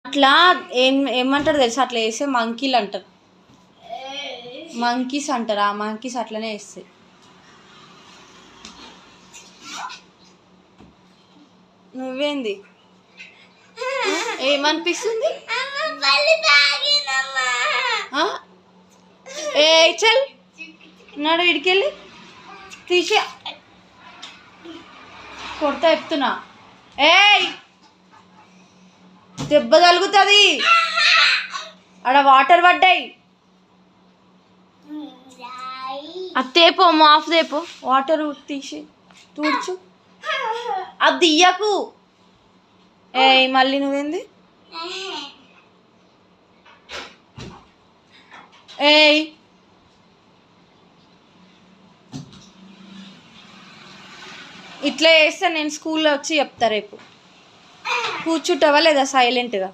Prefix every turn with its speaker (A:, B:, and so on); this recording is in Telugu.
A: అట్లా ఏమంటారు తెలుసా, అట్లా వేస్తే మంకీలు అంటారు, మంకీస్ అంటారు. ఆ మంకీస్ అట్లనే వేస్తాయి. నువ్వేంది ఏమనిపిస్తుంది? ఏ చల్ నాడు ఇడికెళ్ళి తీసి కొడతా చెప్తున్నా. ఏయ్ దెబ్బ తగులుతుంది, ఆడ వాటర్ పడ్డాయి. అది తేపో, మాఫ్ తేపో, వాటర్ తీసి తూడ్చు. అది తీయకు. ఏయ్ మళ్ళీ నువ్వేంది? ఏయ్ ఇట్లా చేస్తే నేను స్కూల్లో వచ్చి చెప్తా రేపు. కూర్చుంటావా లేదా సైలెంట్గా?